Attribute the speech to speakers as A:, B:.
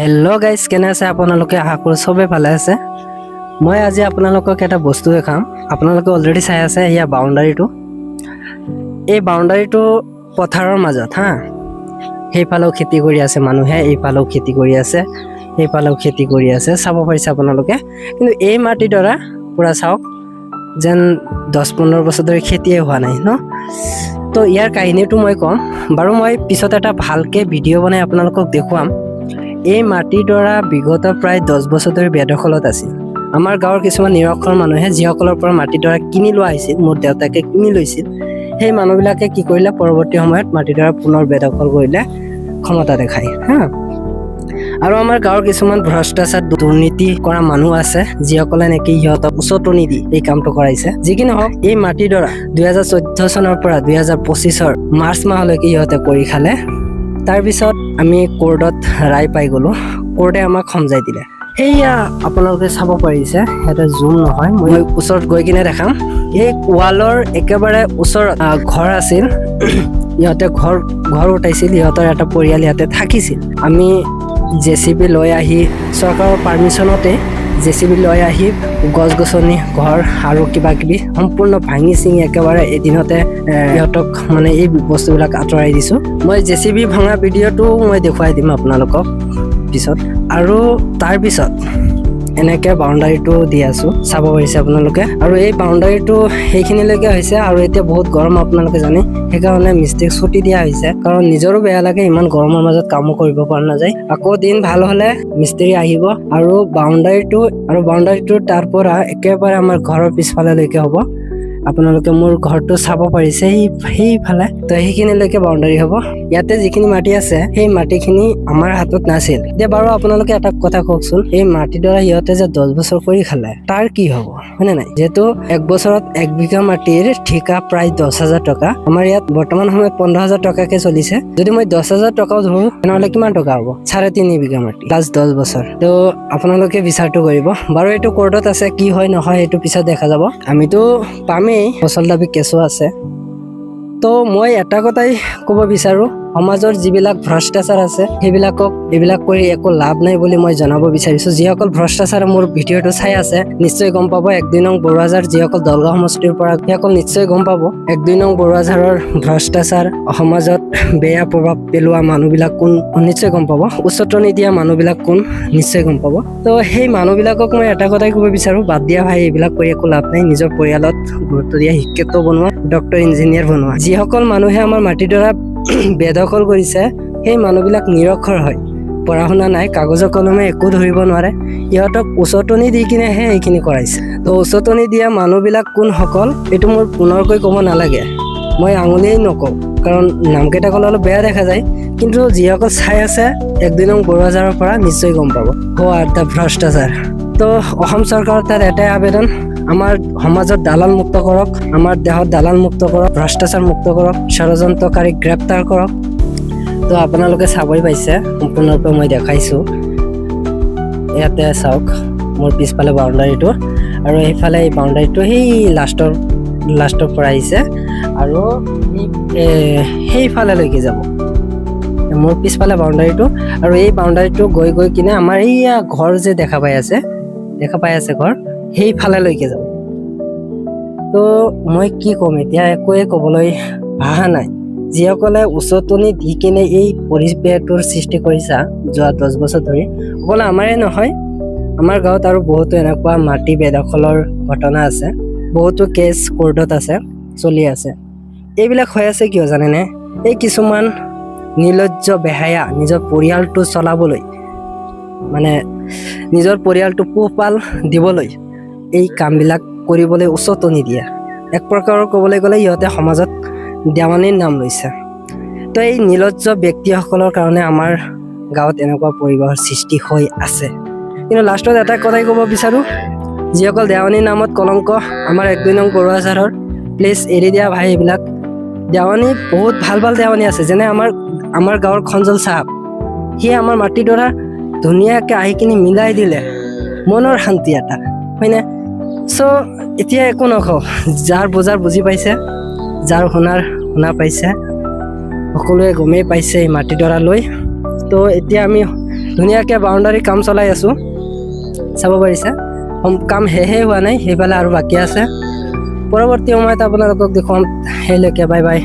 A: Hello' guys, কেনে আছে আপোনালোকে? আশা কৰোঁ চবেই ভালে আছে। মই আজি আপোনালোকক এটা বস্তু দেখাম। আপোনালোকে অলৰেডি চাই আছে এয়া বাউণ্ডাৰীটো। এই বাউণ্ডাৰীটো পথাৰৰ মাজত সেইফালেও খেতি কৰি আছে মানুহে, এইফালেও খেতি কৰি আছে, সেইফালেও খেতি কৰি আছে, চাব পাৰিছে আপোনালোকে। কিন্তু এই মাটিডৰা পূৰা চাওক, যেন 10-15 বছৰ ধৰি খেতিয়ে হোৱা নাই ন। তো ইয়াৰ কাহিনীটো মই ক'ম বাৰু, মই পিছত এটা ভালকৈ ভিডিঅ' বনাই আপোনালোকক দেখুৱাম। এই মাটিডৰা বিগত প্ৰায় 10 বছৰ ধৰি বেদখলত আছিল। আমাৰ গাঁৱৰ কিছুমান নিৰক্ষৰ মানুহে যিসকলৰ পৰা মাটিডৰা কিনি লোৱা হৈছিল, মোৰ দেউতাকে কিনি লৈছিল, সেই মানুহবিলাকে কি কৰিলে, পৰৱৰ্তী সময়ত মাটিডৰা পুনৰ বেদখল কৰিলে ক্ষমতা দেখায় আৰু আমাৰ গাঁৱৰ কিছুমান ভ্ৰষ্টাচাৰ দুৰ্নীতি কৰা মানুহ আছে, যিসকলে নেকি সিহঁতক উচতনি দি এই কামটো কৰাইছে। যি কি নহওক, এই মাটিডৰা 2014 চনৰ পৰা 2025 মাৰ্চ মাহলৈকে সিহঁতে কৰি খালে। তাৰপিছত আমি কোৰ্টত ৰায় পাই গ'লোঁ। কোৰ্টে আমাক সমজাই দিলে। সেয়া আপোনালোকে চাব পাৰিছে, সিহঁতে জুম নহয়, মই ওচৰত গৈ কিনে দেখাম। এই ৱালৰ একেবাৰে ওচৰত ঘৰ আছিল। ইহঁতে ঘৰ উঠাইছিল, সিহঁতৰ এটা পৰিয়াল ইয়াতে থাকিছিল। আমি JCB লৈ আহি, চৰকাৰৰ পাৰ্মিশ্যনতে JCB লৈ আহি গছ-গছনি, ঘৰ আৰু কিবাকিবি সম্পূৰ্ণ ভাঙি চিঙি একেবাৰে এদিনতে সিহঁতক মানে এই বস্তুবিলাক আঁতৰাই দিছোঁ। মই JCB ভঙা ভিডিঅ'টো মই দেখুৱাই দিম আপোনালোকক পিছত। আৰু তাৰপিছত এনেকৈ বাউণ্ডাৰীটো দি আছোঁ, চাব পাৰিছে আপোনালোকে। আৰু এই বাউণ্ডাৰীটো সেইখিনিলৈকে হৈছে, আৰু এতিয়া বহুত গৰম আপোনালোকে জানে, সেইকাৰণে মিস্ত্ৰীক ছুটি দিয়া হৈছে, কাৰণ নিজৰো বেয়া লাগে, ইমান গৰমৰ মাজত কামো কৰিব পৰা নাযায়। আকৌ দিন ভাল হ'লে মিস্ত্ৰী আহিব আৰু বাউণ্ডাৰীটো তাৰ পৰা একেবাৰে আমাৰ ঘৰৰ পিছফালেলৈকে হ'ব। আপোনালোকে মোৰ ঘৰটো চাব পাৰিছে, সেইফালে তো সেইখিনিলৈকে বাউণ্ডাৰী হ'ব। ইয়াতে যিখিনি মাটি আছে, সেই মাটিখিনি আমাৰ হাতত নাছিল। এতিয়া বাৰু আপোনালোকে এটা কথা কওকচোন, এই মাটিডৰা সিহঁতে যে 10 বছৰ কৰি খালে, তাৰ কি হ'ব, হয়নে নাই? যিহেতু 1 বছৰত 1 বিঘা মাটিৰ ঠিকা প্ৰায় 10,000 টকা। আমাৰ ইয়াত বৰ্তমান সময়ত 15,000 টকাকে চলিছে। যদি মই 10,000 টকাও ধৰোঁ, তেনেহ'লে কিমান টকা হ'ব? 3.5 বিঘা মাটি প্লাছ 10 বছৰ। তো আপোনালোকে বিচাৰটো কৰিব বাৰু। এইটো কোৰ্টত আছে, কি হয় নহয় সেইটো পিছত দেখা যাব। আমিতো পামেই, ফচল দাবী কেঁচু আছে। তো মই এটা কথাই ক'ব বিচাৰোঁ, সমাজৰ যিবিলাক ভ্ৰষ্টাচাৰ আছে, এইবিলাক কৰি একো লাভ নাই বুলি মই জনাব বিচাৰিছোঁ। যিসকল ভ্ৰষ্টাচাৰ মোৰ ভিডিঅ'টো চাই আছে, নিশ্চয় গম পাব। 1-2 নং বৰুৱাঝাৰ যিসকল দলগাঁও সমষ্টিৰ পৰা, সেইসকল নিশ্চয় গম পাব 1-2 নং বৰুৱাঝাৰৰ ভ্ৰষ্টাচাৰ, সমাজত বেয়া প্ৰভাৱ পেলোৱা মানুহবিলাক কোন নিশ্চয় গম পাব, উচতনি দিয়া মানুহবিলাক কোন নিশ্চয় গম পাব। তো সেই মানুহবিলাকক মই এটা কথাই ক'ব বিচাৰোঁ, বাদ দিয়া ভাই, এইবিলাক কৰি একো লাভ নাই। নিজৰ পৰিয়ালত গুৰুত্ব দিয়া, শিক্ষিত বনোৱা, ডক্টৰ ইঞ্জিনিয়াৰ বনোৱা। যিসকল মানুহে আমাৰ মাটিডৰা বেদখল কৰিছে, সেই মানুহবিলাক নিৰক্ষৰ হয়, পঢ়া শুনা নাই, কাগজৰ কলমে একো ধৰিব নোৱাৰে। ইহঁতক উচতনি দি কিনেহে এইখিনি কৰাইছে। তো উচতনি দিয়া মানুহবিলাক কোনসকল, এইটো মোৰ পুনৰকৈ ক'ব নালাগে, মই আঙুলিয়েই নকওঁ, কাৰণ নামকেইটা ক'লে অলপ বেয়া দেখা যায়। কিন্তু যিসকল চাই আছে 1-2 নং বৰুৱাঝাৰৰ পৰা, নিশ্চয় গম পাব দ্য ভ্ৰষ্টাচাৰ। তো অসম চৰকাৰৰ তাত এটাই আবেদন, আমাৰ সমাজত দালাল মুক্ত কৰক, আমাৰ দেশত দালাল মুক্ত কৰক, ভ্ৰষ্টাচাৰ মুক্ত কৰক, ষড়যন্ত্ৰকাৰীক গ্ৰেপ্তাৰ কৰক। তো আপোনালোকে চাবই পাইছে, সম্পূৰ্ণৰূপে মই দেখাইছোঁ। ইয়াতে চাওক মোৰ পিছফালে বাউণ্ডাৰীটো, আৰু সেইফালে এই বাউণ্ডাৰীটো সেই লাষ্টৰ পৰা আহিছে, আৰু সেইফালেলৈকে যাব মোৰ পিছফালে বাউণ্ডাৰীটো। আৰু এই বাউণ্ডাৰীটো গৈ কিনে আমাৰ এইয়া ঘৰ যে দেখা পাই আছে ঘৰ, সেইফালেলৈকে যাব। তো মই কি ক'ম এতিয়া, একোৱে ক'বলৈ ভাষা নাই। যিসকলে উচতনি দি কিনে এই পৰিৱেশটোৰ সৃষ্টি কৰিছা যোৱা 10 বছৰ ধৰি, অকল আমাৰে নহয়, আমাৰ গাঁৱত আৰু বহুতো এনেকুৱা মাটি বেদখলৰ ঘটনা আছে, বহুতো কেছ কোৰ্টত আছে, চলি আছে। এইবিলাক হৈ আছে কিয় জানেনে? এই কিছুমান নিৰ্লজ্জ বেহায়া নিজৰ পৰিয়ালটো চলাবলৈ, মানে নিজৰ পৰিয়ালটো পোহপাল দিবলৈ এই কামবিলাক কৰিবলৈ উচতনি দিয়া। এক প্ৰকাৰৰ ক'বলৈ গ'লে ইহঁতে সমাজত দেৱানীৰ নাম লৈছে। তো এই নিৰ্লজ্জ ব্যক্তিসকলৰ কাৰণে আমাৰ গাঁৱত এনেকুৱা পৰিৱেশৰ সৃষ্টি হৈ আছে। কিন্তু লাষ্টত এটা কথাই ক'ব বিচাৰোঁ, যিসকল দেৱানীৰ নামত কলংক আমাৰ 1-2 নং বৰুৱাঝাৰৰ, প্লিজ এৰি দিয়া ভাই এইবিলাক। দেৱানী বহুত ভাল দেৱানী আছে, যেনে আমাৰ গাঁৱৰ খঞ্জল চাহাব, সি আমাৰ মাটিডৰা ধুনীয়াকৈ আহি কিনি মিলাই দিলে, মনৰ শান্তি এটা, হয়নে? চ' এতিয়া একো নকওঁ, যাৰ বুজাৰ বুজি পাইছে, যাৰ শুনা পাইছে, সকলোৱে গমেই পাইছে এই মাটিডৰা লৈ তো এতিয়া আমি ধুনীয়াকৈ বাউণ্ডাৰী কাম চলাই আছোঁ, চাব পাৰিছে। কাম শেষেই হোৱা নাই, সেইফালে আৰু বাকী আছে। পৰৱৰ্তী সময়ত আপোনালোকক দেখুৱাম। সেইলৈকে বাই বাই।